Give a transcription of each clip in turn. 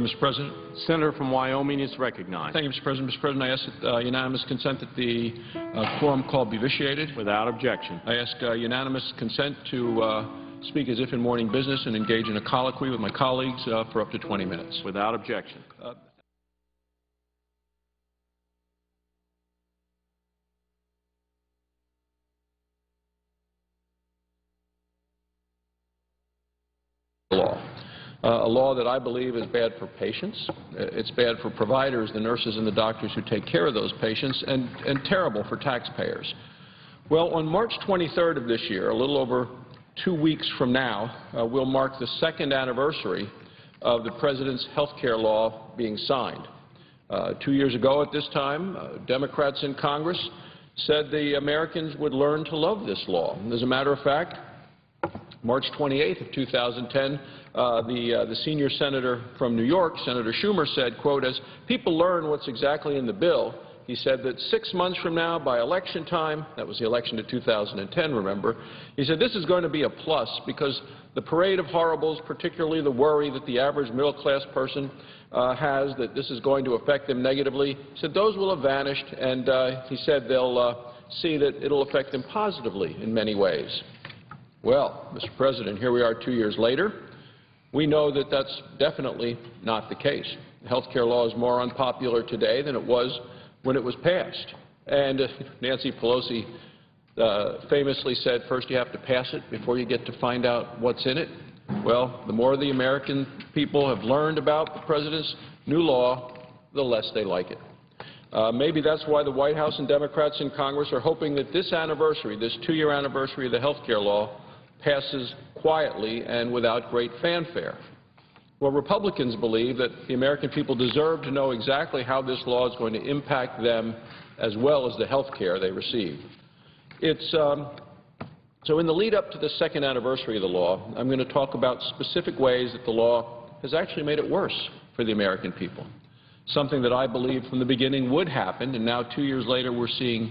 Mr. President. Senator from Wyoming is recognized. Thank you, Mr. President. Mr. President, I ask that unanimous consent that the quorum call be vitiated. Without objection. I ask unanimous consent to speak as if in morning business and engage in a colloquy with my colleagues for up to 20 minutes. Without objection. Law. A law that I believe is bad for patients. It's bad for providers, the nurses and the doctors who take care of those patients, and terrible for taxpayers. Well, on March 23rd of this year, a little over 2 weeks from now, we'll mark the second anniversary of the President's health care law being signed. 2 years ago at this time, Democrats in Congress said the Americans would learn to love this law. And as a matter of fact, March 28th of 2010, the senior senator from New York, Senator Schumer, said, quote, "As people learn what's exactly in the bill," he said that 6 months from now, by election time, that was the election of 2010, remember, he said this is going to be a plus because the parade of horribles, particularly the worry that the average middle-class person has that this is going to affect them negatively, he said those will have vanished, and he said they'll see that it'll affect them positively in many ways. Well, Mr. President, here we are 2 years later. We know that that's definitely not the case. The health care law is more unpopular today than it was when it was passed. And Nancy Pelosi famously said, first you have to pass it before you get to find out what's in it. Well, the more the American people have learned about the President's new law, the less they like it. Maybe that's why the White House and Democrats in Congress are hoping that this anniversary, this 2-year anniversary of the health care law, passes quietly and without great fanfare. Well, Republicans believe that the American people deserve to know exactly how this law is going to impact them as well as the health care they receive. So in the lead up to the second anniversary of the law, I'm going to talk about specific ways that the law has actually made it worse for the American people. Something that I believed from the beginning would happen, and now 2 years later we're seeing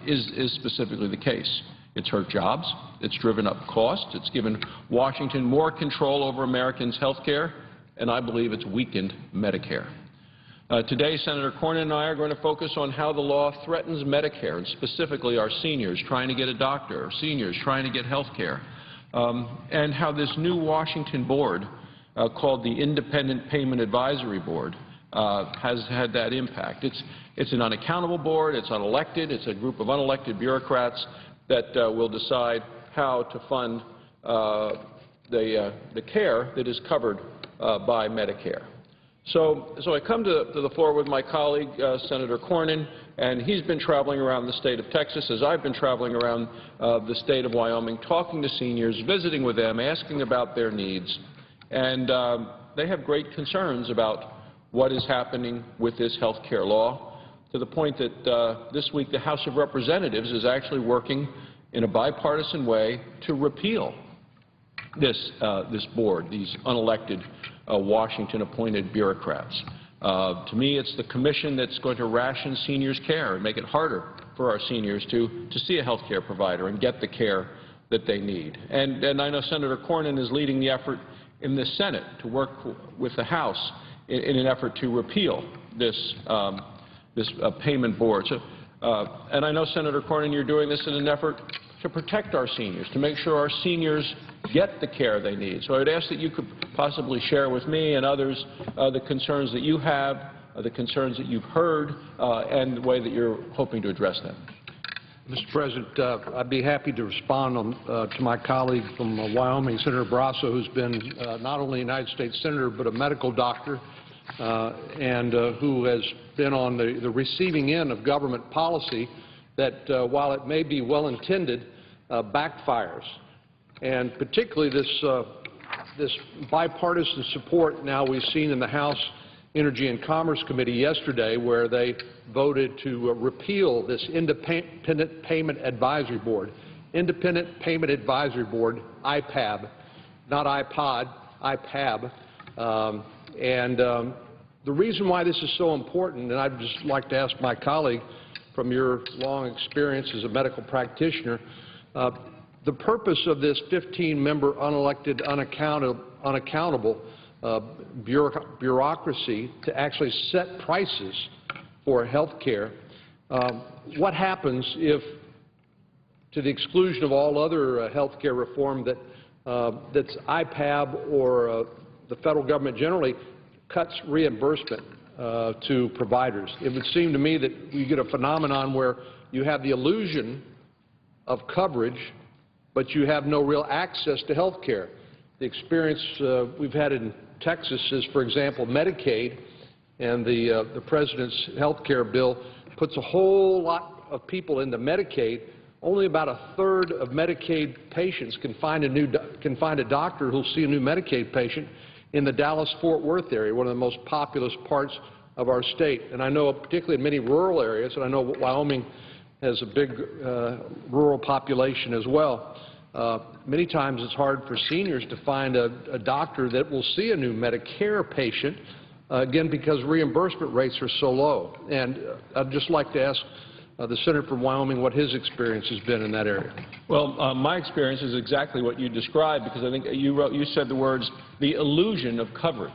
is specifically the case. It's hurt jobs, it's driven up costs, it's given Washington more control over Americans' health care, and I believe it's weakened Medicare. Today, Senator Cornyn and I are going to focus on how the law threatens Medicare, and specifically our seniors trying to get a doctor, or seniors trying to get health care, and how this new Washington board, called the Independent Payment Advisory Board, has had that impact. It's an unaccountable board, it's unelected, it's a group of unelected bureaucrats that will decide how to fund the care that is covered by Medicare. So I come to the floor with my colleague, Senator Cornyn, and he's been traveling around the state of Texas as I've been traveling around the state of Wyoming, talking to seniors, visiting with them, asking about their needs. And they have great concerns about what is happening with this health care law, to the point that this week the House of Representatives is actually working in a bipartisan way to repeal this board, these unelected Washington-appointed bureaucrats. To me, it's the commission that's going to ration seniors' care and make it harder for our seniors to see a health care provider and get the care that they need. And I know Senator Cornyn is leading the effort in the Senate to work with the House in an effort to repeal this payment board. So, and I know, Senator Cornyn, you're doing this in an effort to protect our seniors, to make sure our seniors get the care they need. So I would ask that you could possibly share with me and others the concerns that you have, the concerns that you've heard, and the way that you're hoping to address them. Mr. President, I'd be happy to respond to my colleague from Wyoming, Senator Barrasso, who's been not only a United States Senator but a medical doctor, and who has been on the receiving end of government policy that, while it may be well-intended, backfires. And particularly this bipartisan support now we've seen in the House Energy and Commerce Committee yesterday, where they voted to repeal this Independent Payment Advisory Board. Independent Payment Advisory Board, IPAB, not iPod, IPAB. The reason why this is so important, and I'd just like to ask my colleague from your long experience as a medical practitioner, the purpose of this 15-member unelected, unaccountable bureaucracy to actually set prices for health care. What happens if, to the exclusion of all other health care reform that's IPAB or the federal government generally cuts reimbursement to providers? It would seem to me that you get a phenomenon where you have the illusion of coverage, but you have no real access to health care. The experience we've had in Texas is, for example, Medicaid, and the President's health care bill puts a whole lot of people into Medicaid. Only about a third of Medicaid patients can find a doctor who'll see a new Medicaid patient in the Dallas-Fort Worth area, one of the most populous parts of our state. And I know, particularly in many rural areas, and I know Wyoming has a big rural population as well, many times it's hard for seniors to find a doctor that will see a new Medicare patient, again, because reimbursement rates are so low. And I'd just like to ask the Senator from Wyoming what his experience has been in that area. Well, my experience is exactly what you described, because I think you said the words, the illusion of coverage.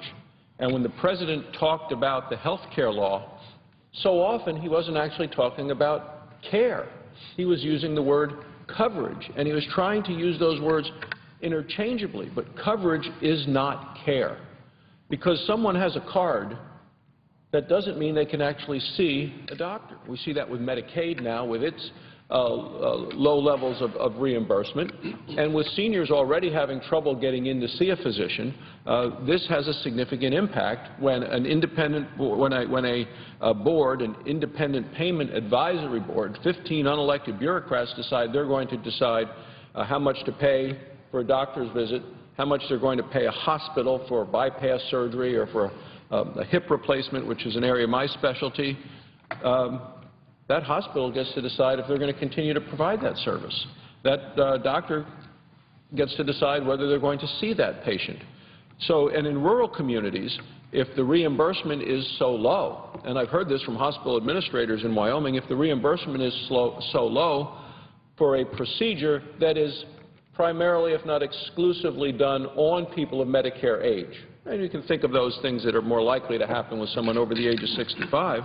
And when the President talked about the health care law, so often he wasn't actually talking about care. He was using the word coverage, and he was trying to use those words interchangeably. But coverage is not care. Because someone has a card, that doesn't mean they can actually see a doctor. We see that with Medicaid now, with its low levels of reimbursement. And with seniors already having trouble getting in to see a physician, this has a significant impact when an independent, when a board, an independent payment advisory board, 15 unelected bureaucrats decide they're going to decide how much to pay for a doctor's visit, how much they're going to pay a hospital for bypass surgery or for a hip replacement, which is an area of my specialty. That hospital gets to decide if they're going to continue to provide that service. That doctor gets to decide whether they're going to see that patient. So, and in rural communities, if the reimbursement is so low, and I've heard this from hospital administrators in Wyoming, if the reimbursement is so low for a procedure that is primarily, if not exclusively, done on people of Medicare age, and you can think of those things that are more likely to happen with someone over the age of 65,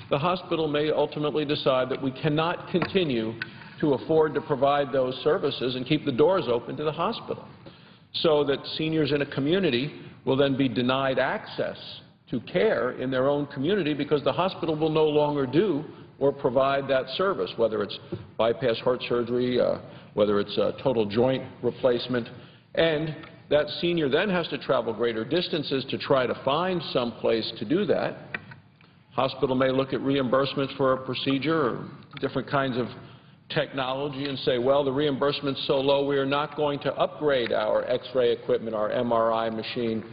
the hospital may ultimately decide that we cannot continue to afford to provide those services and keep the doors open to the hospital, so that seniors in a community will then be denied access to care in their own community because the hospital will no longer do or provide that service, whether it's bypass heart surgery, whether it's a total joint replacement. And that senior then has to travel greater distances to try to find some place to do that. Hospital may look at reimbursements for a procedure or different kinds of technology and say, well, the reimbursement's so low, we are not going to upgrade our X-ray equipment, our MRI machine.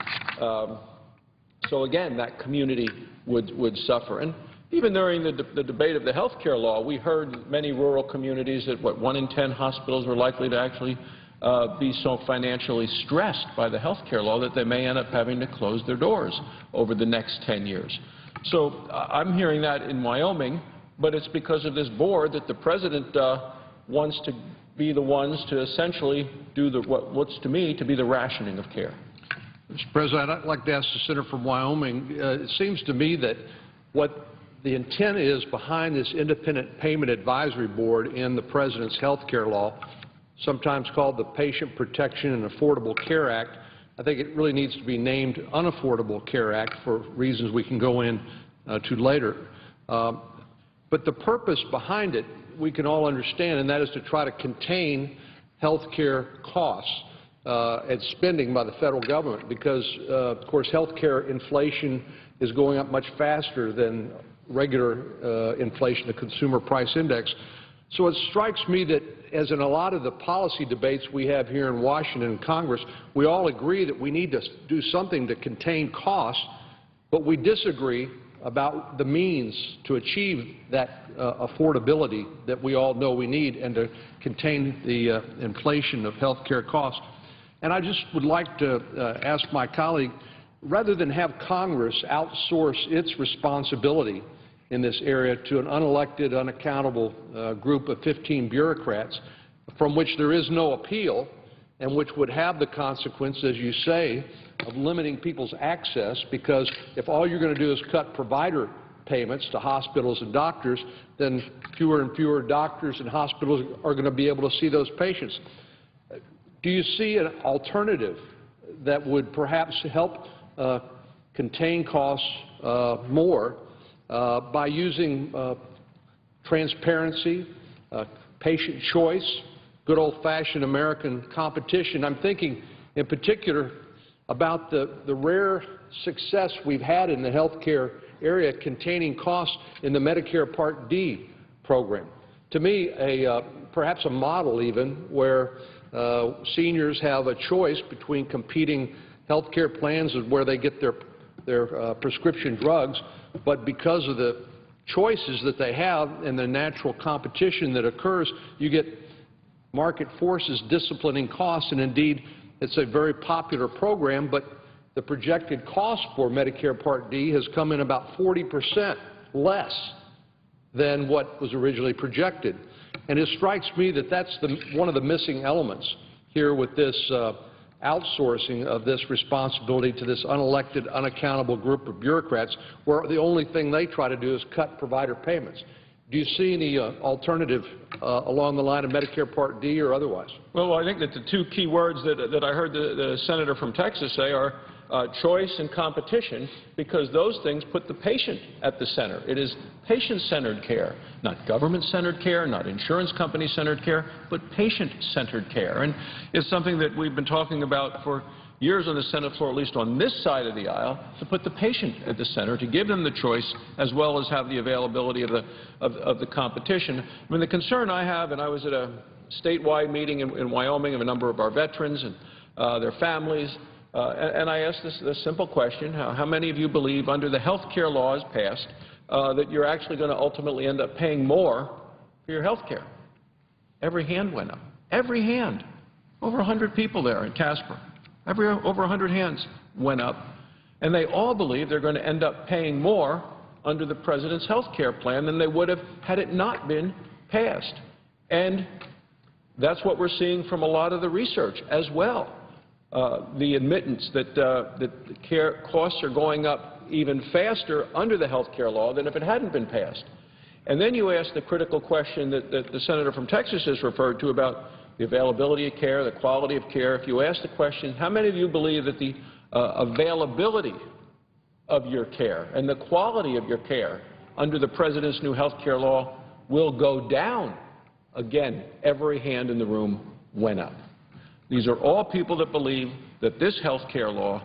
So again, that community would suffer. And even during the debate of the health care law, we heard many rural communities that, 1 in 10 hospitals were likely to actually be so financially stressed by the health care law that they may end up having to close their doors over the next 10 years. So I'm hearing that in Wyoming, but it's because of this board that the President wants to be the ones to essentially do what's to me to be the rationing of care. Mr. President, I'd like to ask the Senator from Wyoming, it seems to me that what the intent is behind this independent payment advisory board in the President's health care law, sometimes called the Patient Protection and Affordable Care Act. I think it really needs to be named Unaffordable Care Act for reasons we can go in to later. But the purpose behind it we can all understand, and that is to try to contain health care costs and spending by the federal government because, of course, health care inflation is going up much faster than regular inflation, the Consumer Price Index. So it strikes me that, as in a lot of the policy debates we have here in Washington and Congress, we all agree that we need to do something to contain costs, but we disagree about the means to achieve that affordability that we all know we need and to contain the inflation of health care costs. And I just would like to ask my colleague, rather than have Congress outsource its responsibility in this area to an unelected, unaccountable group of 15 bureaucrats from which there is no appeal and which would have the consequence, as you say, limiting people's access, because if all you're going to do is cut provider payments to hospitals and doctors, then fewer and fewer doctors and hospitals are going to be able to see those patients. Do you see an alternative that would perhaps help contain costs more by using transparency, patient choice, good old-fashioned American competition? I'm thinking in particular about the rare success we've had in the health care area containing costs in the Medicare Part D program. To me, perhaps a model even where seniors have a choice between competing health care plans where they get their prescription drugs, but because of the choices that they have and the natural competition that occurs, you get market forces disciplining costs, and indeed it's a very popular program, but the projected cost for Medicare Part D has come in about 40% less than what was originally projected. And it strikes me that that's one of the missing elements here with this outsourcing of this responsibility to this unelected, unaccountable group of bureaucrats, where the only thing they try to do is cut provider payments. Do you see any alternative along the line of Medicare Part D or otherwise? Well, I think that the two key words that I heard the senator from Texas say are choice and competition, because those things put the patient at the center. It is patient-centered care, not government-centered care, not insurance company-centered care, but patient-centered care. And it's something that we've been talking about for years on the Senate floor, at least on this side of the aisle, to put the patient at the center, to give them the choice as well as have the availability of the competition. I mean, the concern I have, and I was at a statewide meeting in Wyoming of a number of our veterans and their families, and I asked this simple question: how many of you believe under the health care laws passed that you're actually going to ultimately end up paying more for your health care? Every hand went up. Every hand. Over 100 people there in Casper. Over 100 hands went up, and they all believe they're going to end up paying more under the President's health care plan than they would have had it not been passed. And that's what we're seeing from a lot of the research as well. The admittance that the care costs are going up even faster under the health care law than if it hadn't been passed. And then you ask the critical question that the senator from Texas has referred to about the availability of care, the quality of care. If you ask the question, how many of you believe that the availability of your care and the quality of your care under the President's new health care law will go down? Again, every hand in the room went up. These are all people that believe that this health care law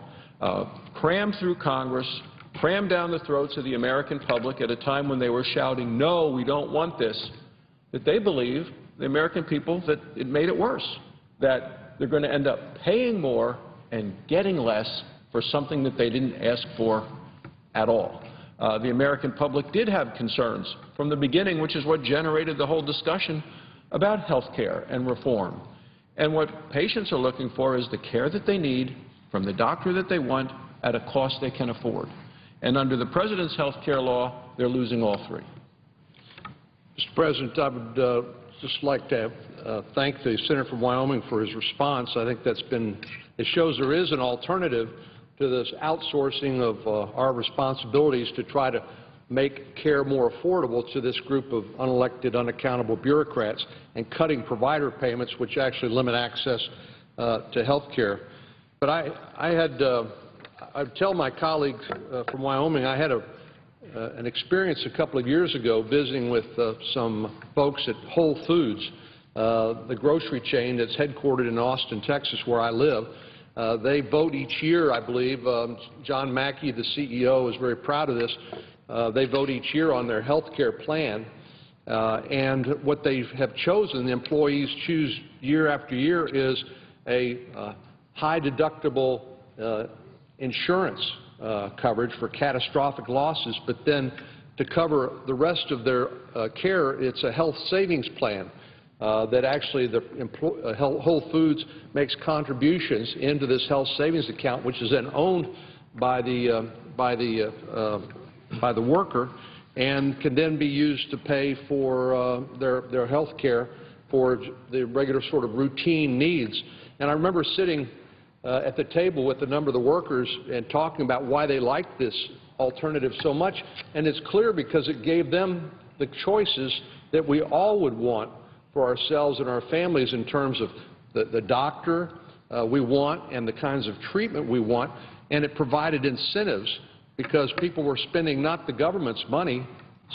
crammed through Congress, crammed down the throats of the American public at a time when they were shouting, no, we don't want this, that they believe, the American people, that it made it worse, that they're going to end up paying more and getting less for something that they didn't ask for at all. The American public did have concerns from the beginning, which is what generated the whole discussion about health care and reform. And what patients are looking for is the care that they need from the doctor that they want at a cost they can afford. And under the President's health care law, they're losing all three. Mr. President, I would just like to thank the senator from Wyoming for his response. I think it shows there is an alternative to this outsourcing of our responsibilities to try to make care more affordable to this group of unelected, unaccountable bureaucrats, and cutting provider payments, which actually limit access to health care. But I'd tell my colleagues from Wyoming, I had an experience a couple of years ago visiting with some folks at Whole Foods, the grocery chain that's headquartered in Austin, Texas, where I live. They vote each year, I believe. John Mackey, the CEO, is very proud of this. They vote each year on their health care plan, and what they have chosen, the employees choose year after year, is a high-deductible insurance coverage for catastrophic losses, but then to cover the rest of their care, it's a health savings plan that actually Whole Foods makes contributions into this health savings account, which is then owned by the worker and can then be used to pay for their health care for the regular sort of routine needs. And I remember sitting at the table with a number of the workers and talking about why they liked this alternative so much, and it's clear because it gave them the choices that we all would want for ourselves and our families in terms of the doctor we want and the kinds of treatment we want, and it provided incentives because people were spending not the government's money,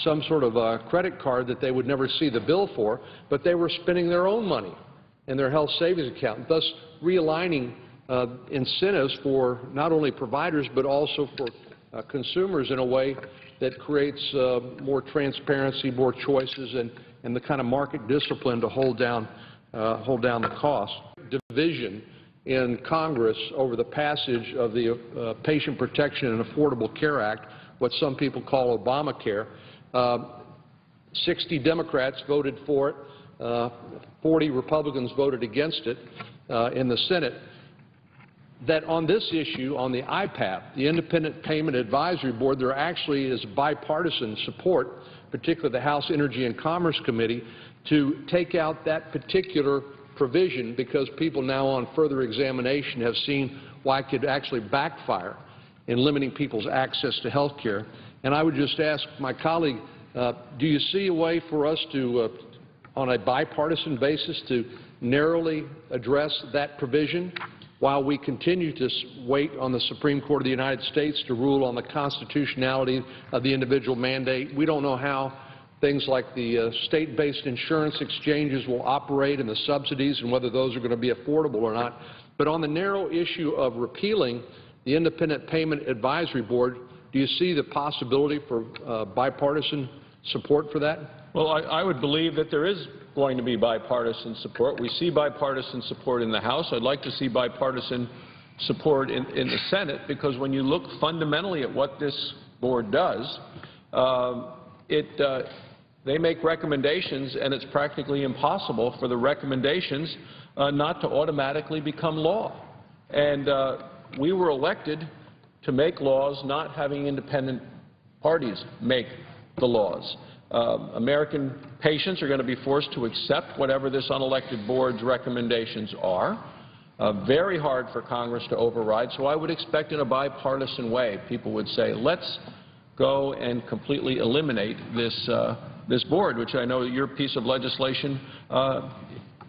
some sort of a credit card that they would never see the bill for, but they were spending their own money in their health savings account, thus realigning incentives for not only providers but also for consumers in a way that creates more transparency, more choices, and the kind of market discipline to hold down the cost. Division in Congress over the passage of the Patient Protection and Affordable Care Act, what some people call Obamacare. 60 Democrats voted for it, 40 Republicans voted against it in the Senate. That on this issue, on the IPAP, the Independent Payment Advisory Board, there actually is bipartisan support, particularly the House Energy and Commerce Committee, to take out that particular provision because people now on further examination have seen why it could actually backfire in limiting people's access to health care. And I would just ask my colleague, do you see a way for us to, on a bipartisan basis, to narrowly address that provision while we continue to wait on the Supreme Court of the United States to rule on the constitutionality of the individual mandate? We don't know how things like the state-based insurance exchanges will operate and the subsidies and whether those are going to be affordable or not. But on the narrow issue of repealing the Independent Payment Advisory Board, do you see the possibility for bipartisan support for that? Well, I would believe that there is going to be bipartisan support. We see bipartisan support in the House. I'd like to see bipartisan support in the Senate because when you look fundamentally at what this board does, they make recommendations, and it's practically impossible for the recommendations not to automatically become law. And we were elected to make laws, not having independent parties make the laws. American patients are going to be forced to accept whatever this unelected board's recommendations are. Very hard for Congress to override, so I would expect in a bipartisan way people would say, let's go and completely eliminate this board, which I know your piece of legislation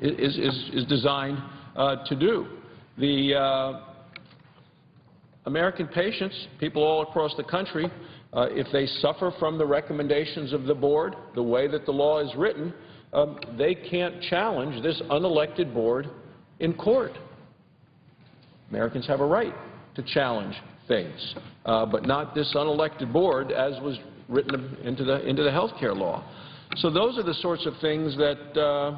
is designed to do. The American patients, people all across the country, if they suffer from the recommendations of the board, the way that the law is written, they can't challenge this unelected board in court. Americans have a right to challenge things, but not this unelected board as was written into the health care law. So those are the sorts of things that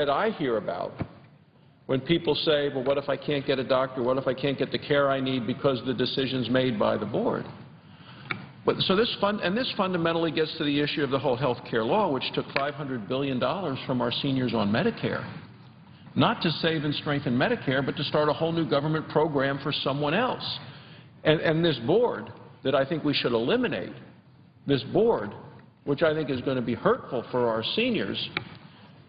I hear about when people say, well, what if I can't get a doctor? What if I can't get the care I need because the decision's made by the board? But, so this fundamentally gets to the issue of the whole health care law, which took $500 billion from our seniors on Medicare, not to save and strengthen Medicare, but to start a whole new government program for someone else. And this board that I think we should eliminate, this board, which I think is going to be hurtful for our seniors,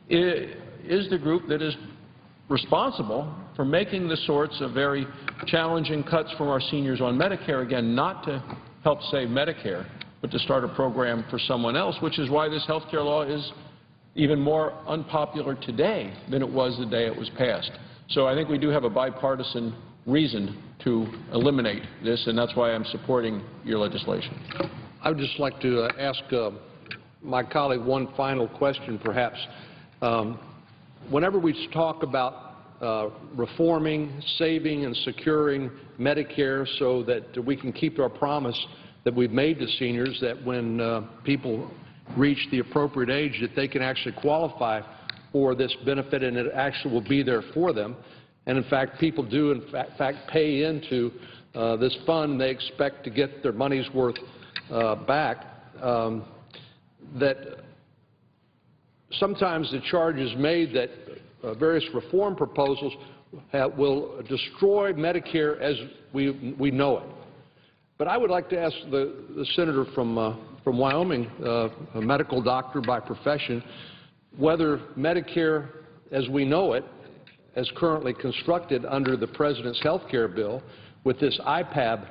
is the group that is responsible for making the sorts of very challenging cuts from our seniors on Medicare, again, not to help save Medicare, but to start a program for someone else, which is why this health care law is even more unpopular today than it was the day it was passed. So I think we do have a bipartisan reason to eliminate this, and that's why I'm supporting your legislation. I would just like to ask my colleague one final question, perhaps. Whenever we talk about reforming, saving, and securing Medicare so that we can keep our promise that we've made to seniors that when people reach the appropriate age that they can actually qualify for this benefit and it actually will be there for them. And in fact, people do in fact pay into this fund and they expect to get their money's worth back. That sometimes the charge is made that various reform proposals will destroy Medicare as we know it. But I would like to ask the senator from Wyoming, a medical doctor by profession, whether Medicare as we know it as currently constructed under the President's health care bill, with this IPAB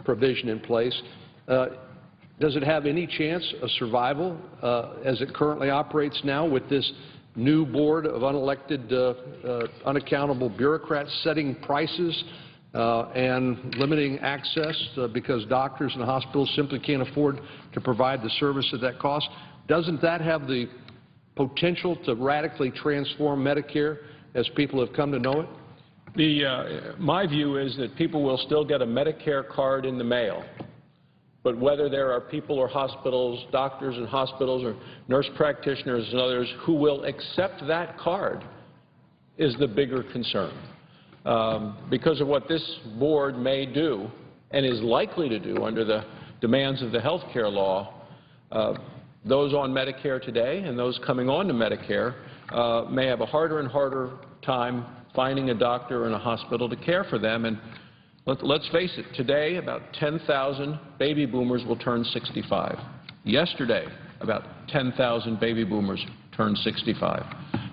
provision in place, does it have any chance of survival as it currently operates now with this new board of unelected, unaccountable bureaucrats setting prices and limiting access because doctors and hospitals simply can't afford to provide the service at that cost? Doesn't that have the potential to radically transform Medicare as people have come to know it? My view is that people will still get a Medicare card in the mail, but whether there are people or hospitals, doctors and hospitals or nurse practitioners and others who will accept that card is the bigger concern. Because of what this board may do and is likely to do under the demands of the health care law, those on Medicare today and those coming on to Medicare may have a harder and harder time finding a doctor and a hospital to care for them. And let's face it, today about 10,000 baby boomers will turn 65. Yesterday, about 10,000 baby boomers turned 65.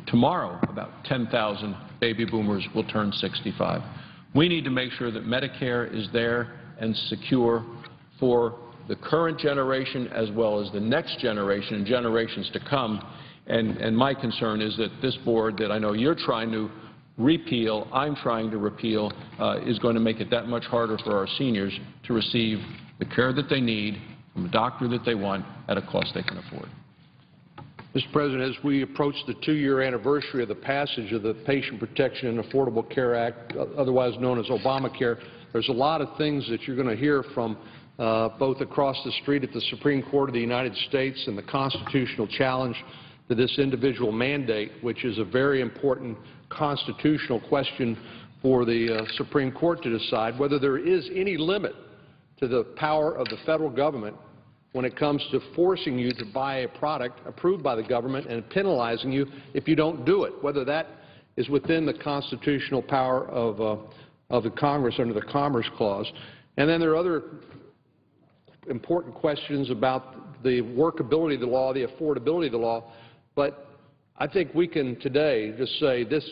Tomorrow, about 10,000 baby boomers will turn 65. We need to make sure that Medicare is there and secure for the current generation as well as the next generation and generations to come. And my concern is that this board that I know you're trying to repeal, I'm trying to repeal, is going to make it that much harder for our seniors to receive the care that they need from a doctor that they want at a cost they can afford. Mr. President, as we approach the 2-year anniversary of the passage of the Patient Protection and Affordable Care Act, otherwise known as Obamacare, there's a lot of things that you're going to hear from both across the street at the Supreme Court of the United States and the constitutional challenge to this individual mandate, which is a very important constitutional question for the Supreme Court to decide whether there is any limit to the power of the federal government when it comes to forcing you to buy a product approved by the government and penalizing you if you don't do it, whether that is within the constitutional power of the Congress under the Commerce Clause. And then there are other important questions about the workability of the law, the affordability of the law. But I think we can today just say this: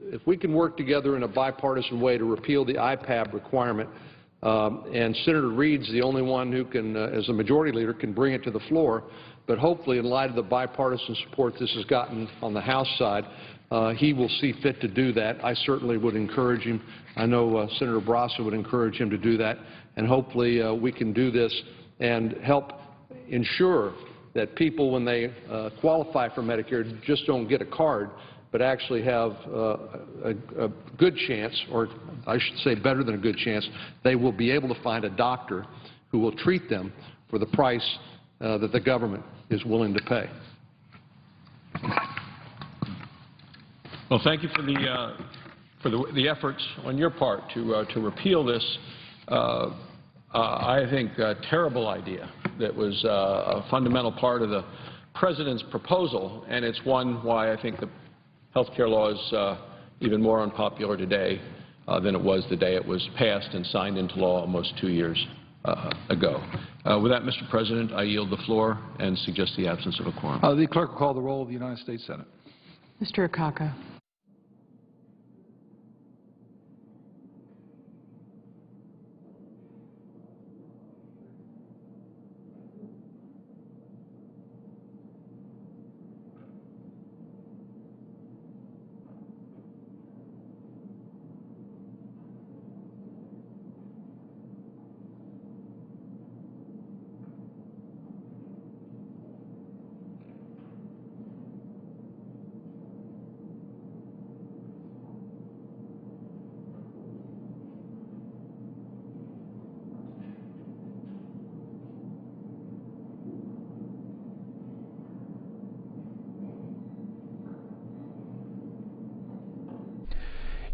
if we can work together in a bipartisan way to repeal the IPAB requirement, and Senator Reid's the only one who can, as a majority leader, can bring it to the floor, but hopefully in light of the bipartisan support this has gotten on the House side, he will see fit to do that. I certainly would encourage him. I know Senator Brasso would encourage him to do that, and hopefully we can do this and help ensure that people, when they qualify for Medicare, just don't get a card, but actually have a good chance, or I should say better than a good chance, they will be able to find a doctor who will treat them for the price that the government is willing to pay. Well, thank you for the efforts on your part to repeal this, I think, terrible idea that was a fundamental part of the President's proposal, and it's one why I think the health care law is even more unpopular today than it was the day it was passed and signed into law almost 2 years ago. With that, Mr. President, I yield the floor and suggest the absence of a quorum. The clerk will call the roll of the United States Senate. Mr. Akaka.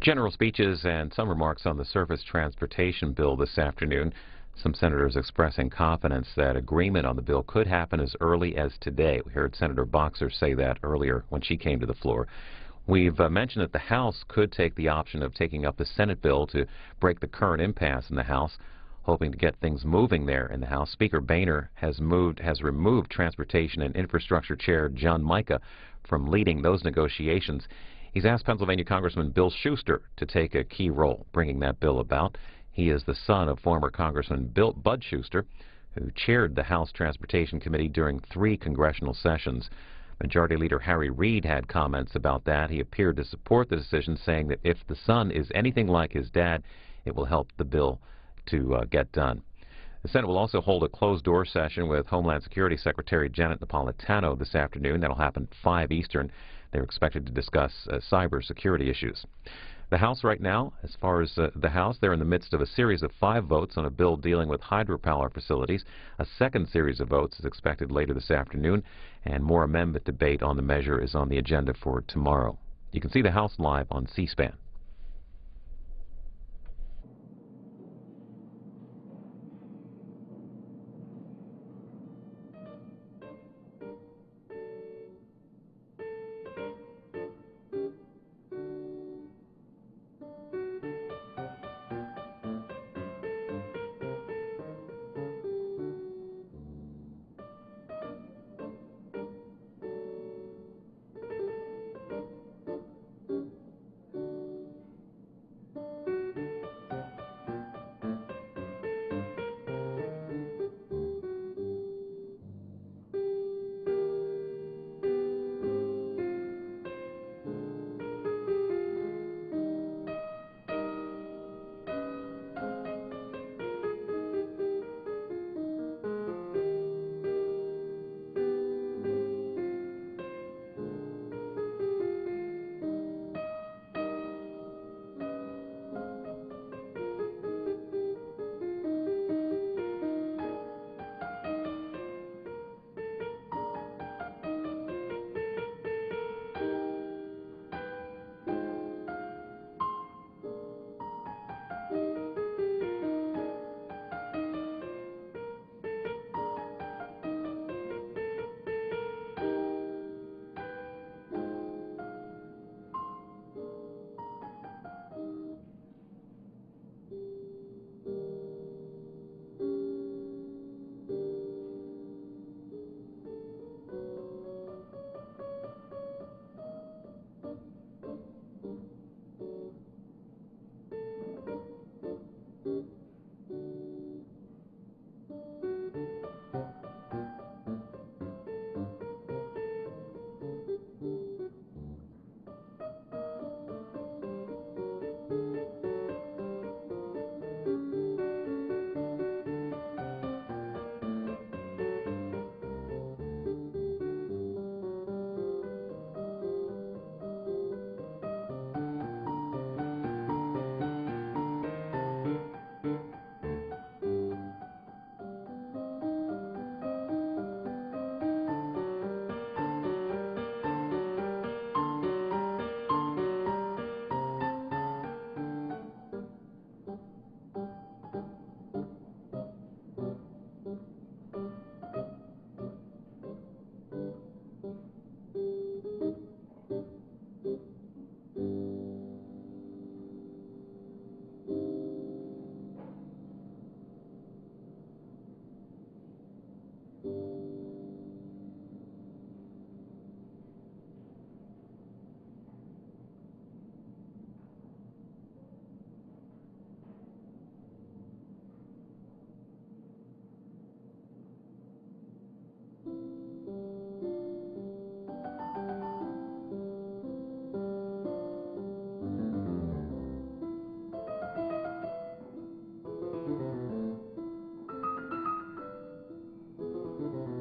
General speeches and some remarks on the surface transportation bill this afternoon. Some senators expressing confidence that agreement on the bill could happen as early as today. We heard Senator Boxer say that earlier when she came to the floor. We've mentioned that the House could take the option of taking up the Senate bill to break the current impasse in the House, hoping to get things moving there in the House. Speaker Boehner has removed Transportation and Infrastructure Chair John Mica from leading those negotiations. He's asked Pennsylvania Congressman Bill Schuster to take a key role bringing that bill about. He is the son of former Congressman Bud Schuster, who chaired the House Transportation Committee during 3 congressional sessions. Majority Leader Harry Reid had comments about that. He appeared to support the decision, saying that if the son is anything like his dad, it will help the bill to get done. The Senate will also hold a closed-door session with Homeland Security Secretary Janet Napolitano this afternoon. That will happen at 5 Eastern. They're expected to discuss cybersecurity issues. The House right now, as far as the House, they're in the midst of a series of 5 votes on a bill dealing with hydropower facilities. A second series of votes is expected later this afternoon, and more amendment debate on the measure is on the agenda for tomorrow. You can see the House live on C-SPAN.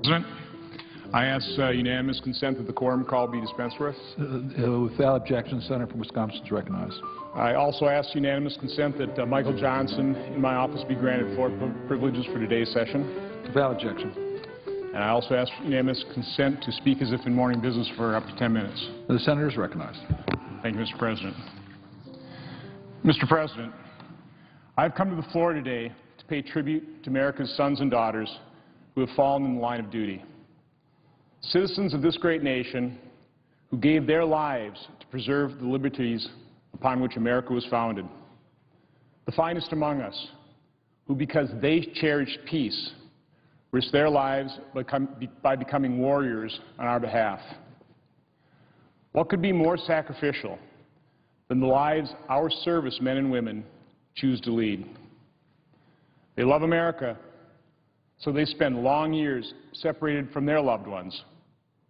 President, I ask unanimous consent that the quorum call be dispensed with. Without objection, the senator from Wisconsin is recognized. I also ask unanimous consent that Michael Johnson in my office be granted floor privileges for today's session. Without objection. And I also ask unanimous consent to speak as if in morning business for up to 10 minutes. The senator is recognized. Thank you, Mr. President. Mr. President, I've come to the floor today to pay tribute to America's sons and daughters who have fallen in the line of duty. Citizens of this great nation who gave their lives to preserve the liberties upon which America was founded. The finest among us, who because they cherished peace, risked their lives by becoming warriors on our behalf. What could be more sacrificial than the lives our servicemen and women choose to lead? They love America, so they spend long years separated from their loved ones,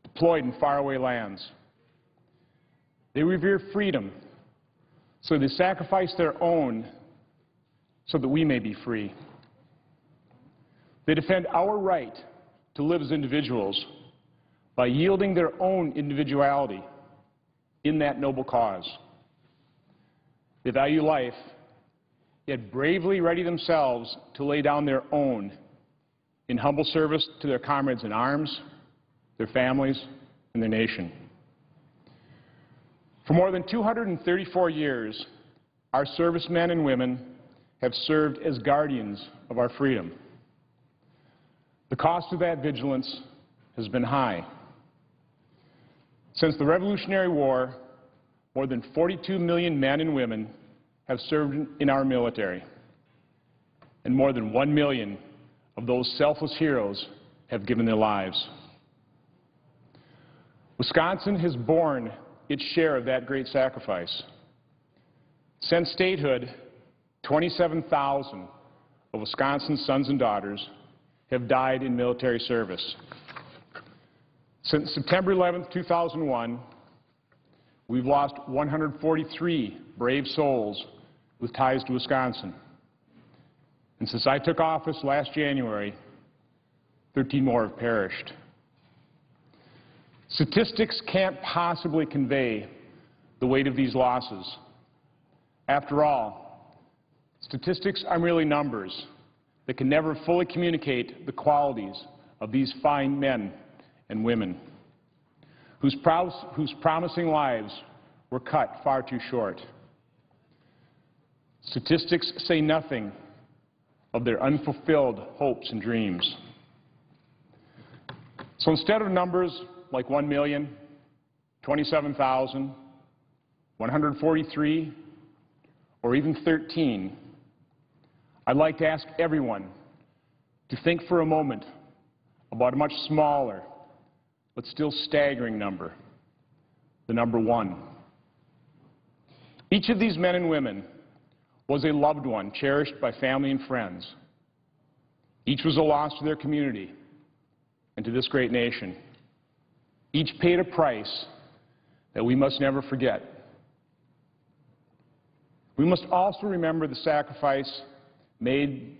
deployed in faraway lands. They revere freedom, so they sacrifice their own so that we may be free. They defend our right to live as individuals by yielding their own individuality in that noble cause. They value life, yet bravely ready themselves to lay down their own in humble service to their comrades in arms, their families, and their nation. For more than 234 years, our servicemen and women have served as guardians of our freedom. The cost of that vigilance has been high. Since the Revolutionary War, more than 42 million men and women have served in our military, and more than 1 million of those selfless heroes have given their lives. Wisconsin has borne its share of that great sacrifice. Since statehood, 27,000 of Wisconsin's sons and daughters have died in military service. Since September 11, 2001, we've lost 143 brave souls with ties to Wisconsin. And since I took office last January, 13 more have perished. Statistics can't possibly convey the weight of these losses. After all, statistics are merely numbers that can never fully communicate the qualities of these fine men and women whose promising lives were cut far too short. Statistics say nothing of their unfulfilled hopes and dreams. So instead of numbers like 1 million, 27,000, 143, or even 13, I'd like to ask everyone to think for a moment about a much smaller but still staggering number, the number 1. Each of these men and women was a loved one cherished by family and friends. Each was a loss to their community and to this great nation. Each paid a price that we must never forget. We must also remember the sacrifice made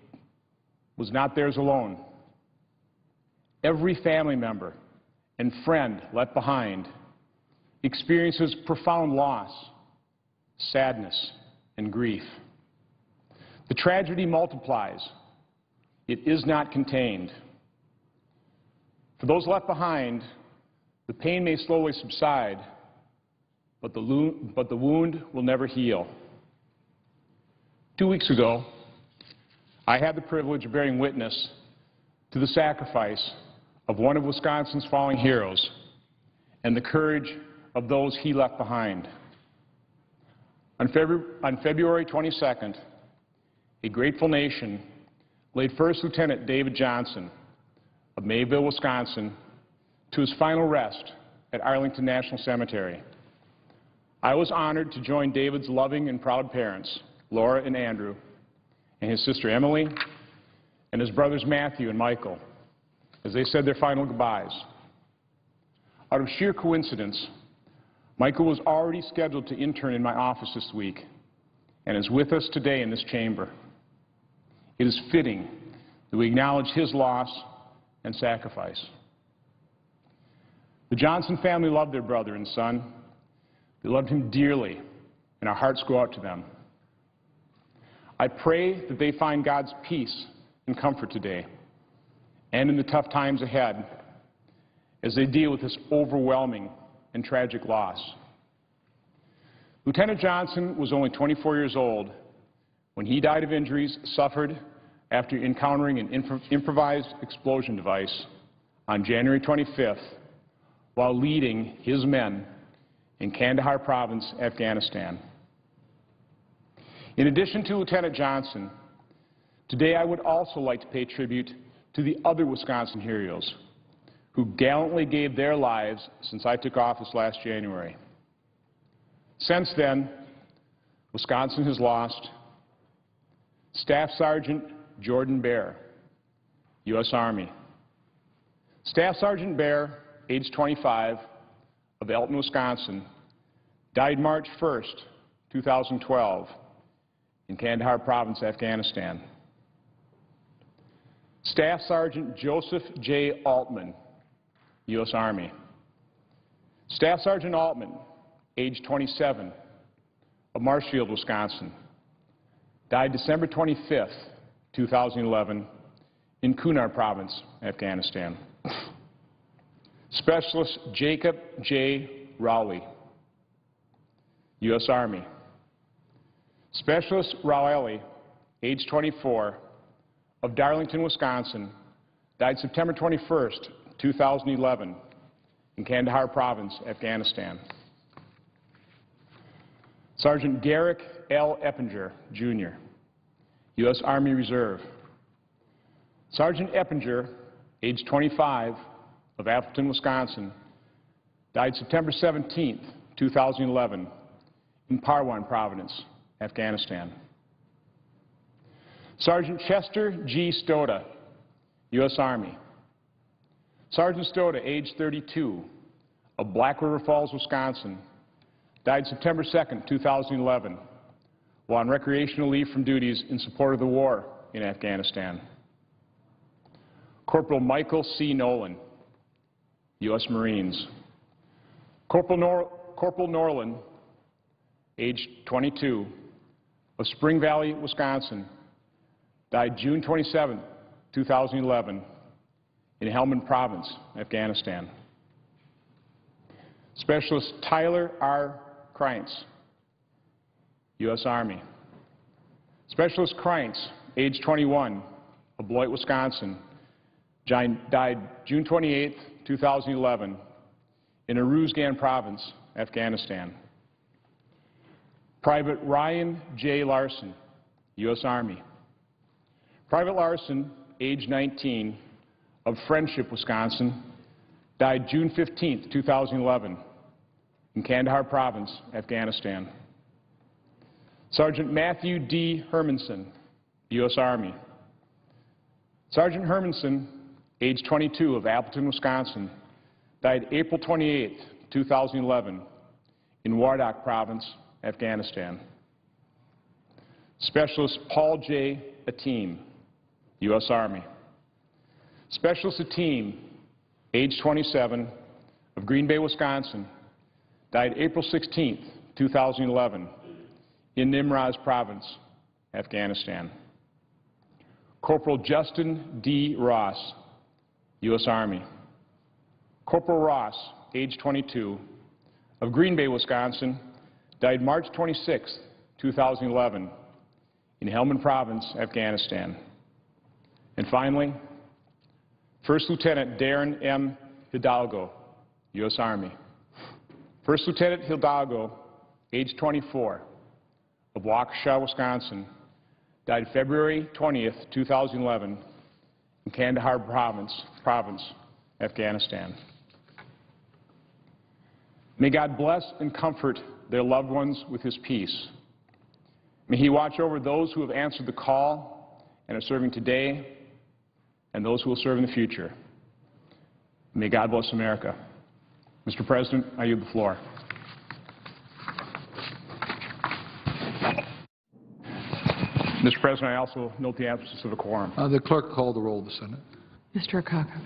was not theirs alone. Every family member and friend left behind experiences profound loss, sadness, and grief. The tragedy multiplies. It is not contained. For those left behind, the pain may slowly subside, but the wound will never heal. 2 weeks ago, I had the privilege of bearing witness to the sacrifice of one of Wisconsin's fallen heroes and the courage of those he left behind. On February 22nd, a grateful nation laid First Lieutenant David Johnson of Mayville, Wisconsin, to his final rest at Arlington National Cemetery. I was honored to join David's loving and proud parents, Laura and Andrew, and his sister Emily, and his brothers Matthew and Michael, as they said their final goodbyes. Out of sheer coincidence, Michael was already scheduled to intern in my office this week and is with us today in this chamber. It is fitting that we acknowledge his loss and sacrifice. The Johnson family loved their brother and son. They loved him dearly, and our hearts go out to them. I pray that they find God's peace and comfort today and in the tough times ahead as they deal with this overwhelming and tragic loss. Lieutenant Johnson was only 24 years old when he died of injuries suffered after encountering an improvised explosion device on January 25th while leading his men in Kandahar province, Afghanistan. In addition to Lieutenant Johnson, today I would also like to pay tribute to the other Wisconsin heroes who gallantly gave their lives since I took office last January. Since then, Wisconsin has lost Staff Sergeant Jordan Bear, U.S. Army. Staff Sergeant Bear, age 25, of Elton, Wisconsin, died March 1st, 2012, in Kandahar Province, Afghanistan. Staff Sergeant Joseph J. Altman, U.S. Army. Staff Sergeant Altman, age 27, of Marshfield, Wisconsin, died December 25th, 2011, in Kunar Province, Afghanistan. Specialist Jacob J. Rowley, U.S. Army. Specialist Rowley, age 24, of Darlington, Wisconsin, died September 21st, 2011, in Kandahar Province, Afghanistan. Sergeant Garrick L. Eppinger, Jr., U.S. Army Reserve. Sergeant Eppinger, age 25, of Appleton, Wisconsin, died September 17th, 2011, in Parwan Province, Afghanistan. Sergeant Chester G. Stoda, U.S. Army. Sergeant Stoda, age 32, of Black River Falls, Wisconsin, died September 2nd, 2011, while on recreational leave from duties in support of the war in Afghanistan. Corporal Michael C. Nolan, U.S. Marines. Corporal Norland, age 22, of Spring Valley, Wisconsin, died June 27, 2011, in Helmand Province, Afghanistan. Specialist Tyler R. Kreintz, U.S. Army. Specialist Kreintz, age 21, of Beloit, Wisconsin, died June 28, 2011, in Uruzgan Province, Afghanistan. Private Ryan J. Larson, U.S. Army. Private Larson, age 19, of Friendship, Wisconsin, died June 15, 2011, in Kandahar Province, Afghanistan. Sergeant Matthew D. Hermanson, U.S. Army. Sergeant Hermanson, age 22, of Appleton, Wisconsin, died April 28, 2011, in Wardak Province, Afghanistan. Specialist Paul J. Ateem, U.S. Army. Specialist Ateem, age 27, of Green Bay, Wisconsin, died April 16, 2011, in Nimraz Province, Afghanistan. Corporal Justin D. Ross, U.S. Army. Corporal Ross, age 22, of Green Bay, Wisconsin, died March 26, 2011, in Helmand Province, Afghanistan. And finally, First Lieutenant Darren M. Hidalgo, U.S. Army. First Lieutenant Hidalgo, age 24, of Waukesha, Wisconsin, died February 20th, 2011, in Kandahar Province, Afghanistan. May God bless and comfort their loved ones with his peace. May he watch over those who have answered the call and are serving today and those who will serve in the future. May God bless America. Mr. President, I yield the floor. Mr. President, I also note the absence of a quorum. The clerk called the roll of the Senate. Mr. Akaka.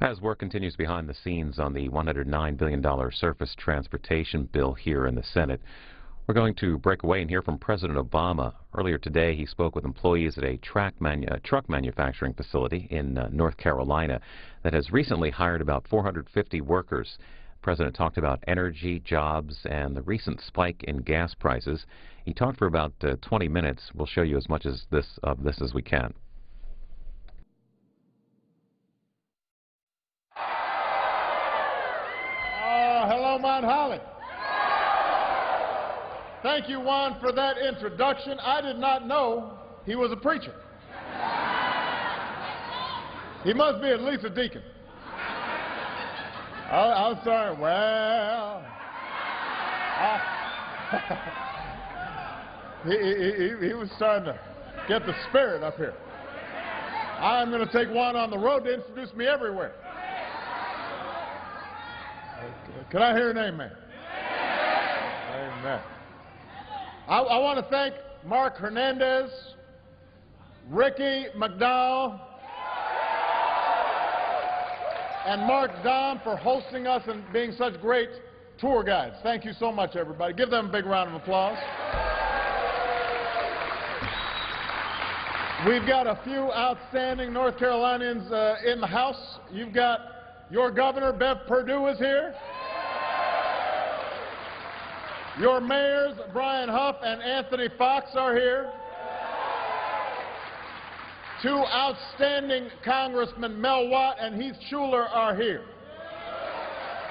As work continues behind the scenes on the $109 billion surface transportation bill here in the Senate, we're going to break away and hear from President Obama. Earlier today, he spoke with employees at a truck manufacturing facility in North Carolina that has recently hired about 450 workers. The President talked about energy, jobs, and the recent spike in gas prices. He talked for about 20 minutes. We'll show you as much of this as we can. Hello, Mount Holly. Thank you, Juan, for that introduction. I did not know he was a preacher. He must be at least a deacon. I'm sorry. Well, he was starting to get the spirit up here. I'm going to take Juan on the road to introduce me everywhere. Can I hear an amen? Amen. I want to thank Mark Hernandez, Ricky McDowell, and Mark Dom for hosting us and being such great tour guides. Thank you so much, everybody. Give them a big round of applause. We've got a few outstanding North Carolinians in the House. You've got your governor, Bev Perdue, is here. Your mayors, Brian Huff and Anthony Fox, are here. Two outstanding congressmen, Mel Watt and Heath Schuler, are here.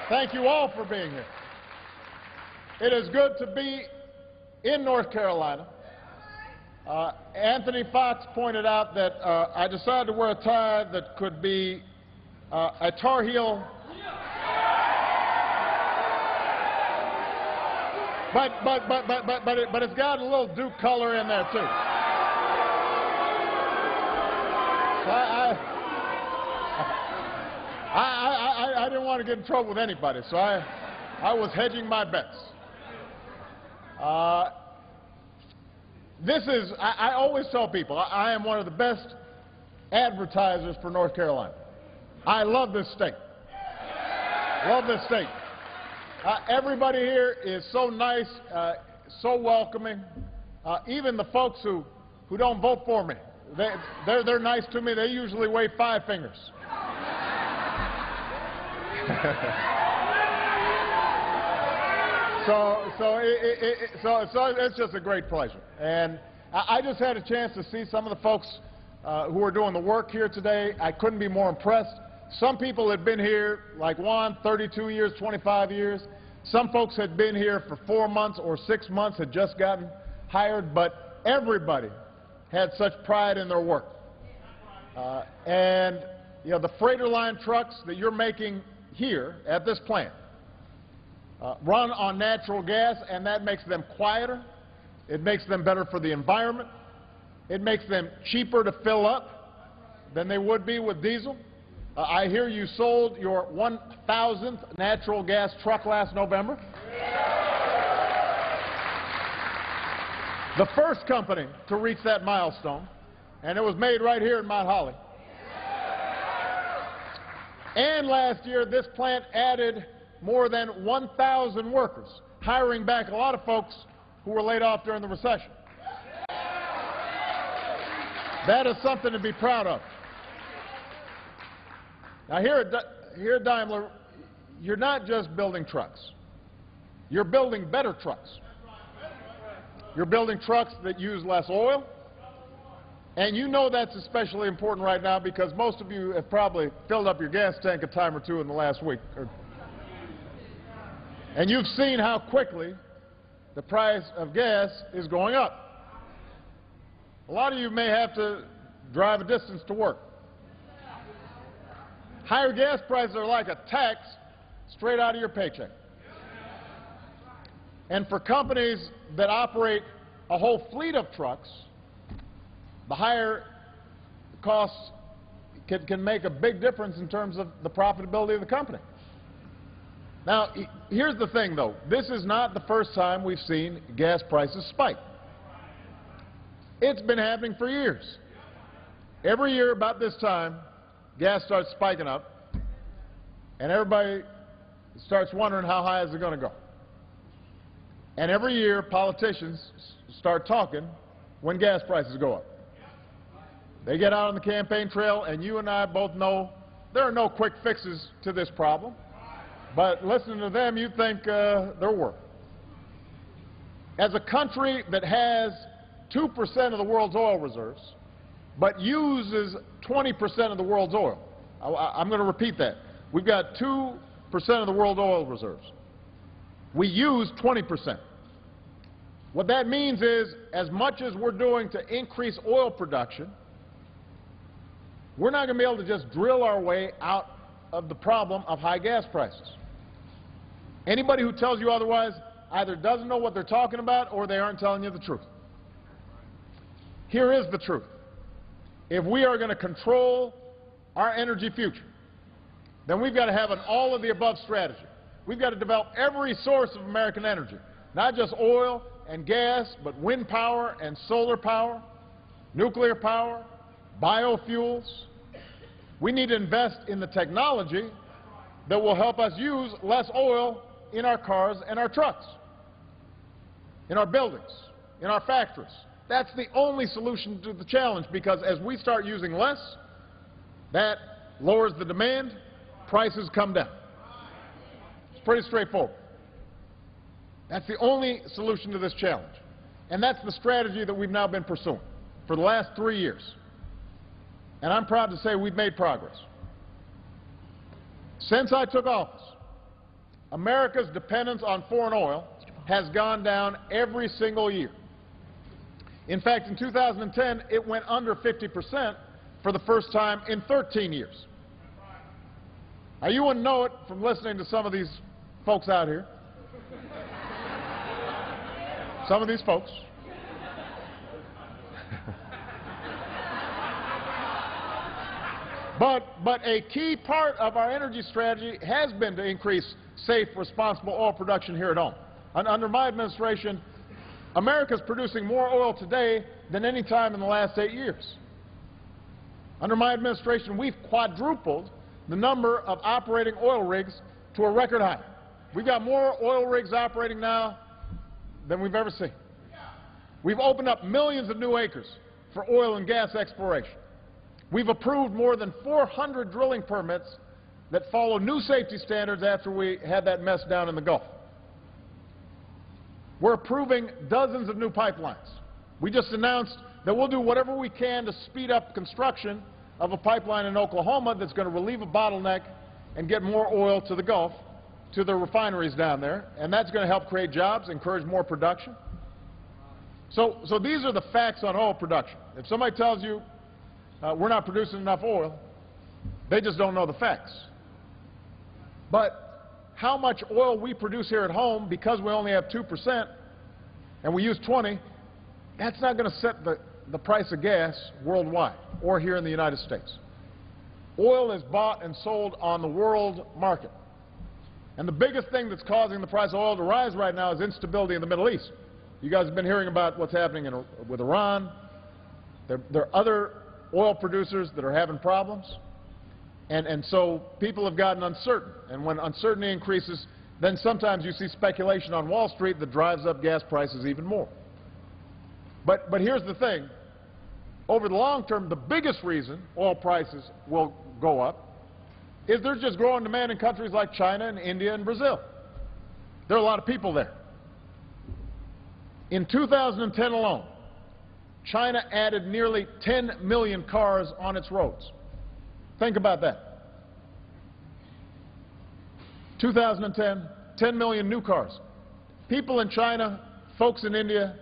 Thank you all for being here. It is good to be in North Carolina. Anthony Fox pointed out that I decided to wear a tie that could be a Tar Heel. But it's got a little Duke color in there too. So I didn't want to get in trouble with anybody, so I was hedging my bets. I always tell people I am one of the best advertisers for North Carolina. I love this state. Love this state. Everybody here is so nice, so welcoming. Even the folks who don't vote for me, they're nice to me. They usually wave 5 fingers. So it's just a great pleasure. And I just had a chance to see some of the folks who are doing the work here today. I couldn't be more impressed. Some people had been here, like Juan, 32 years, 25 years. Some folks had been here for 4 months or 6 months, had just gotten hired, but everybody had such pride in their work. And, you know, the freighter line trucks that you're making here at this plant run on natural gas, and that makes them quieter. It makes them better for the environment. It makes them cheaper to fill up than they would be with diesel. I hear you sold your 1,000th natural gas truck last November. The first company to reach that milestone, and it was made right here in Mount Holly. And last year, this plant added more than 1,000 workers, hiring back a lot of folks who were laid off during the recession. That is something to be proud of. Now, here at Daimler, you're not just building trucks. You're building better trucks. You're building trucks that use less oil. And you know that's especially important right now because most of you have probably filled up your gas tank a time or two in the last week. And you've seen how quickly the price of gas is going up. A lot of you may have to drive a distance to work. Higher gas prices are like a tax straight out of your paycheck. And for companies that operate a whole fleet of trucks, the higher costs can make a big difference in terms of the profitability of the company. Now, here's the thing, though. This is not the first time we've seen gas prices spike. It's been happening for years. Every year about this time, gas starts spiking up, and everybody starts wondering how high is it going to go. And every year, politicians start talking when gas prices go up. They get out on the campaign trail, and you and I both know there are no quick fixes to this problem. But listening to them, you'd think there were. As a country that has 2% of the world's oil reserves, but uses 20% of the world's oil, I'm going to repeat that. We've got 2% of the world oil reserves. We use 20%. What that means is, as much as we're doing to increase oil production, we're not going to be able to just drill our way out of the problem of high gas prices. Anybody who tells you otherwise either doesn't know what they're talking about or they aren't telling you the truth. Here is the truth. If we are going to control our energy future, then we've got to have an all-of-the-above strategy. We've got to develop every source of American energy, not just oil and gas, but wind power and solar power, nuclear power, biofuels. We need to invest in the technology that will help us use less oil in our cars and our trucks, in our buildings, in our factories. That's the only solution to the challenge, because as we start using less, that lowers the demand, prices come down. It's pretty straightforward. That's the only solution to this challenge. And that's the strategy that we've now been pursuing for the last 3 years. And I'm proud to say we've made progress. Since I took office, America's dependence on foreign oil has gone down every single year. In fact, in 2010, it went under 50% for the first time in 13 years. Now, you wouldn't know it from listening to some of these folks out here. Some of these folks. But a key part of our energy strategy has been to increase safe, responsible oil production here at home. Under my administration, America's producing more oil today than any time in the last 8 years. Under my administration, we've quadrupled the number of operating oil rigs to a record high. We've got more oil rigs operating now than we've ever seen. We've opened up millions of new acres for oil and gas exploration. We've approved more than 400 drilling permits that follow new safety standards after we had that mess down in the Gulf. We're approving dozens of new pipelines. We just announced that we'll do whatever we can to speed up construction of a pipeline in Oklahoma that's going to relieve a bottleneck and get more oil to the Gulf, to the refineries down there, and that's going to help create jobs, encourage more production. So these are the facts on oil production. If somebody tells you we're not producing enough oil, they just don't know the facts. But how much oil we produce here at home, because we only have 2% and we use 20%, that's not going to set the price of gas worldwide or here in the United States. Oil is bought and sold on the world market. And the biggest thing that's causing the price of oil to rise right now is instability in the Middle East. You guys have been hearing about what's happening with Iran. There are other oil producers that are having problems. And so people have gotten uncertain. And when uncertainty increases, then sometimes you see speculation on Wall Street that drives up gas prices even more. But here's the thing. Over the long term, the biggest reason oil prices will go up is there's just growing demand in countries like China and India and Brazil. There are a lot of people there. In 2010 alone, China added nearly 10 million cars on its roads. Think about that. 2010, 10 million new cars. People in China, folks in India,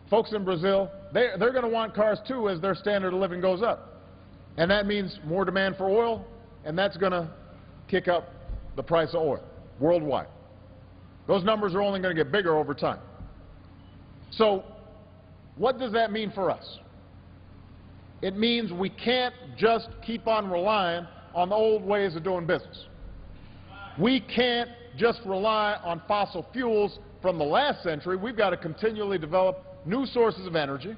folks in Brazil, they're going to want cars too as their standard of living goes up. And that means more demand for oil, and that's going to kick up the price of oil worldwide. Those numbers are only going to get bigger over time. So what does that mean for us? It means we can't just keep on relying on the old ways of doing business. We can't just rely on fossil fuels from the last century. We've got to continually develop new sources of energy,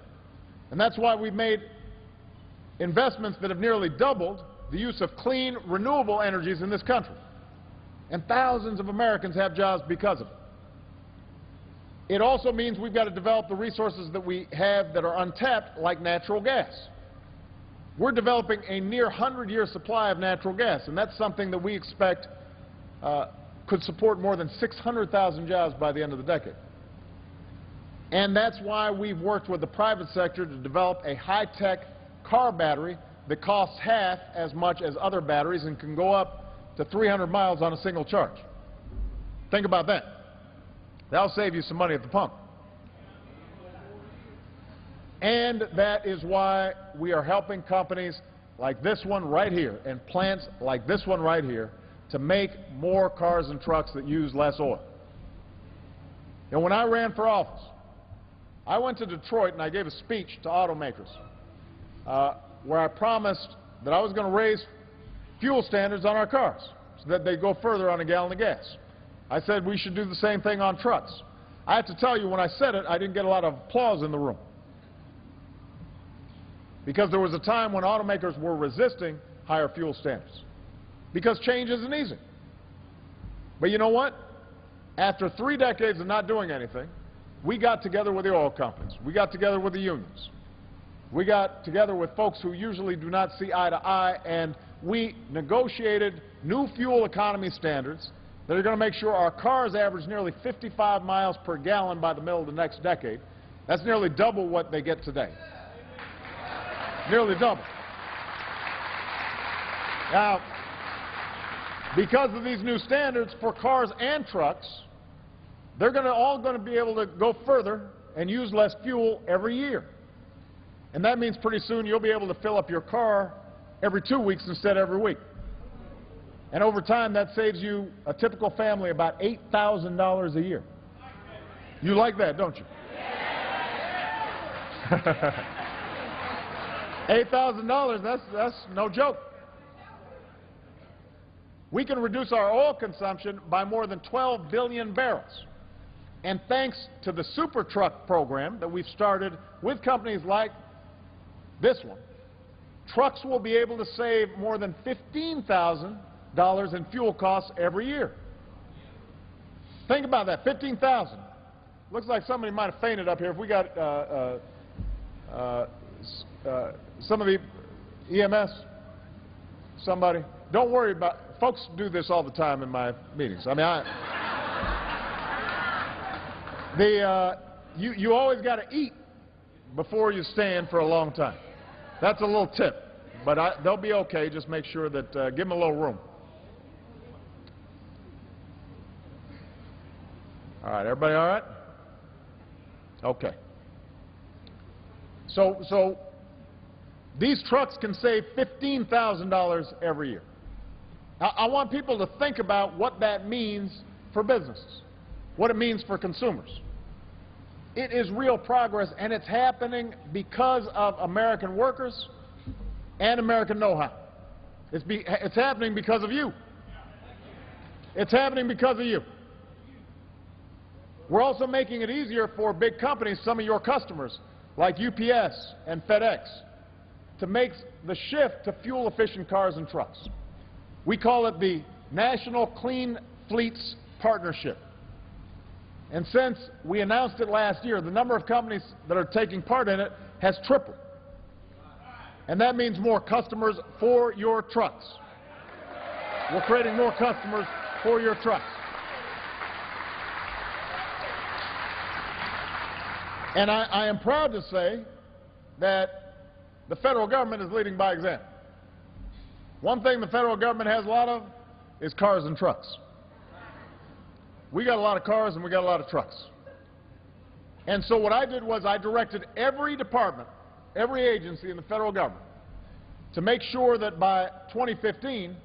and that's why we've made investments that have nearly doubled the use of clean, renewable energies in this country. And thousands of Americans have jobs because of it. It also means we've got to develop the resources that we have that are untapped, like natural gas. We're developing a near 100-year supply of natural gas, and that's something that we expect could support more than 600,000 jobs by the end of the decade. And that's why we've worked with the private sector to develop a high-tech car battery that costs half as much as other batteries and can go up to 300 miles on a single charge. Think about that. That'll save you some money at the pump. And that is why we are helping companies like this one right here and plants like this one right here to make more cars and trucks that use less oil. And when I ran for office, I went to Detroit and I gave a speech to automakers where I promised that I was going to raise fuel standards on our cars so that they go further on a gallon of gas. I said we should do the same thing on trucks. I have to tell you, when I said it, I didn't get a lot of applause in the room, because there was a time when automakers were resisting higher fuel standards, because change isn't easy. But you know what? After 3 decades of not doing anything, we got together with the oil companies. We got together with the unions. We got together with folks who usually do not see eye to eye, and we negotiated new fuel economy standards that are going to make sure our cars average nearly 55 miles per gallon by the middle of the next decade. That's nearly double what they get today. Nearly double. Now, because of these new standards for cars and trucks, they're all going to be able to go further and use less fuel every year. And that means pretty soon you'll be able to fill up your car every 2 weeks instead of every week. And over time, that saves you, a typical family, about $8,000 a year. You like that, don't you? $8,000, that's no joke. We can reduce our oil consumption by more than 12 billion barrels. And thanks to the super truck program that we've started with companies like this one, trucks will be able to save more than $15,000 in fuel costs every year. Think about that, $15,000. Looks like somebody might have fainted up here. If we got some of the EMS, somebody. Don't worry about, folks do this all the time in my meetings. I mean, you always got to eat before you stand for a long time. That's a little tip, but they'll be okay. Just make sure that, give them a little room. All right, everybody all right? Okay. So these trucks can save $15,000 every year. I want people to think about what that means for businesses, what it means for consumers. It is real progress, and it's happening because of American workers and American know-how. It's happening because of you. It's happening because of you. We're also making it easier for big companies, some of your customers, like UPS and FedEx, to make the shift to fuel-efficient cars and trucks. We call it the National Clean Fleets Partnership. And since we announced it last year, the number of companies that are taking part in it has tripled. And that means more customers for your trucks. We're creating more customers for your trucks. And I am proud to say that the federal government is leading by example. One thing the federal government has a lot of is cars and trucks. We got a lot of cars and we got a lot of trucks. And so what I did was I directed every department, every agency in the federal government to make sure that by 2015,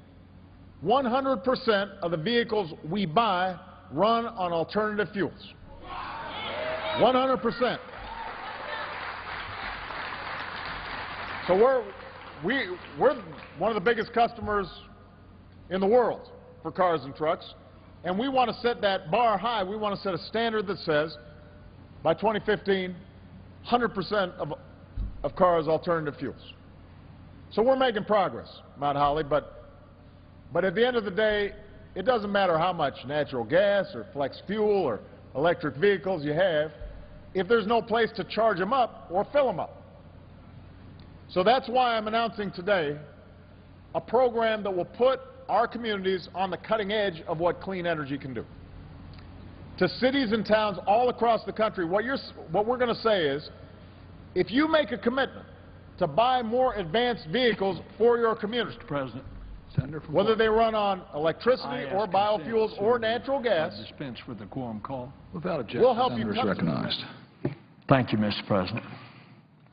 100% of the vehicles we buy run on alternative fuels. 100%. So we're one of the biggest customers in the world for cars and trucks, and we want to set that bar high. We want to set a standard that says by 2015, 100% of cars alternative fuels. So we're making progress, Mount Holly, but at the end of the day, it doesn't matter how much natural gas or flex fuel or electric vehicles you have if there's no place to charge them up or fill them up. So that's why I'm announcing today a program that will put our communities on the cutting edge of what clean energy can do. To cities and towns all across the country, what we're going to say is, if you make a commitment to buy more advanced vehicles for your community, Mr. President, Senator from whether they run on electricity I or ask biofuels consent or to natural gas, dispense with the quorum call. Without objection, we'll help you Senator is come to the recognized. Thank you, Mr. President.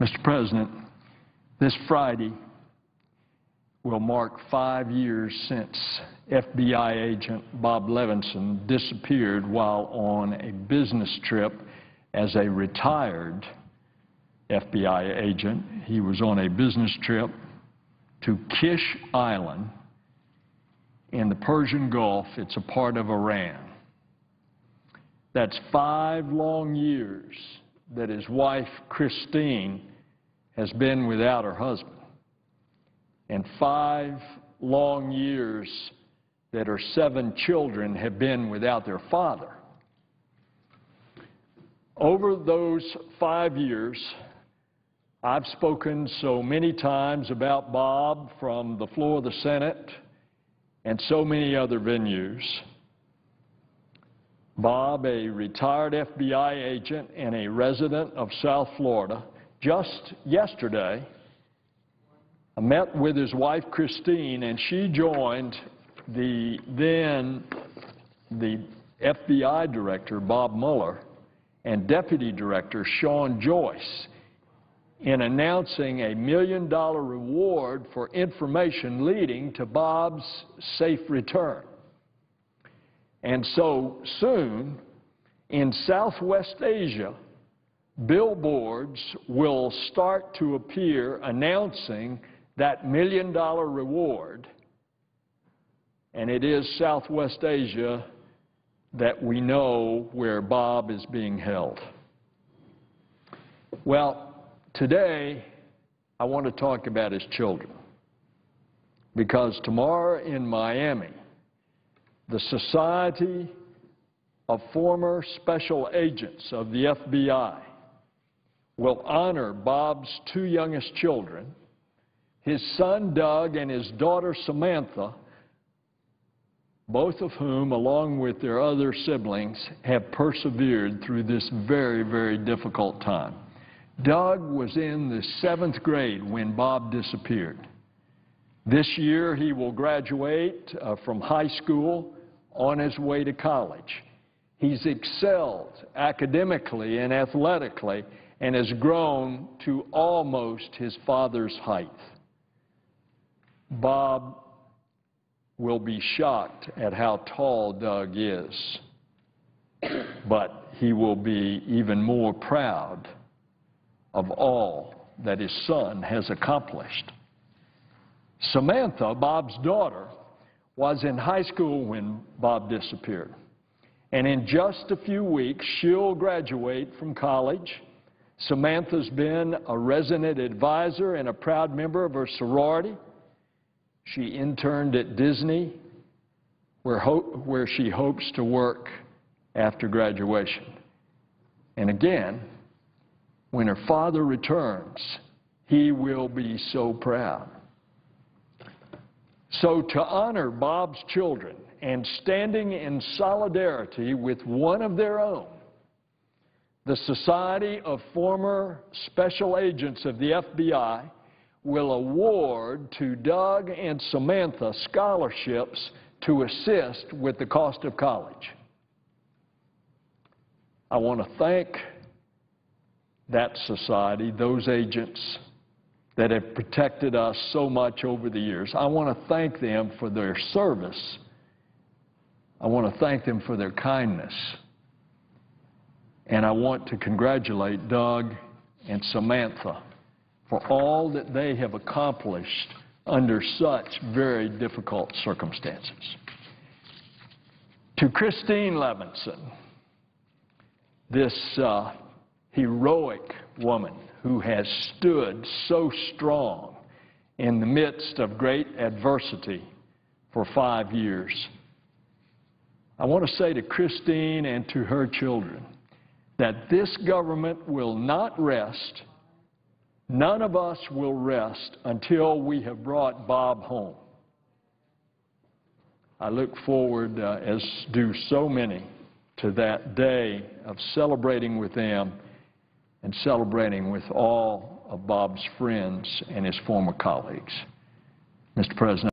Mr. President, this Friday will mark 5 years since FBI agent Bob Levinson disappeared while on a business trip as a retired FBI agent. He was on a business trip to Kish Island in the Persian Gulf. It's a part of Iran. That's 5 long years that his wife, Christine, has been without her husband, and 5 long years that her 7 children have been without their father. Over those 5 years, I've spoken so many times about Bob from the floor of the Senate and so many other venues. Bob, a retired FBI agent and a resident of South Florida, just yesterday, I met with his wife, Christine, and she joined the FBI director, Bob Mueller, and Deputy Director Sean Joyce in announcing a $1 million reward for information leading to Bob's safe return. And so soon, in Southwest Asia, billboards will start to appear announcing that $1 million reward, and it is Southwest Asia that we know where Bob is being held. Well, today I want to talk about his children, because tomorrow in Miami, the Society of Former Special Agents of the FBI will honor Bob's 2 youngest children, his son Doug and his daughter Samantha, both of whom, along with their other siblings, have persevered through this very, very difficult time. Doug was in the 7th grade when Bob disappeared. This year he will graduate from high school on his way to college. He's excelled academically and athletically and has grown to almost his father's height. Bob will be shocked at how tall Doug is, but he will be even more proud of all that his son has accomplished. Samantha, Bob's daughter, was in high school when Bob disappeared, and in just a few weeks she'll graduate from college. Samantha's been a resident advisor and a proud member of her sorority. She interned at Disney, where she hopes to work after graduation. And again, when her father returns, he will be so proud. So to honor Bob's children and standing in solidarity with one of their own, the Society of Former Special Agents of the FBI will award to Doug and Samantha scholarships to assist with the cost of college. I want to thank that society, those agents that have protected us so much over the years. I want to thank them for their service. I want to thank them for their kindness. And I want to congratulate Doug and Samantha for all that they have accomplished under such very difficult circumstances. To Christine Levinson, this heroic woman who has stood so strong in the midst of great adversity for 5 years, I want to say to Christine and to her children that this government will not rest, none of us will rest until we have brought Bob home. I look forward, as do so many, to that day of celebrating with them and celebrating with all of Bob's friends and his former colleagues. Mr. President.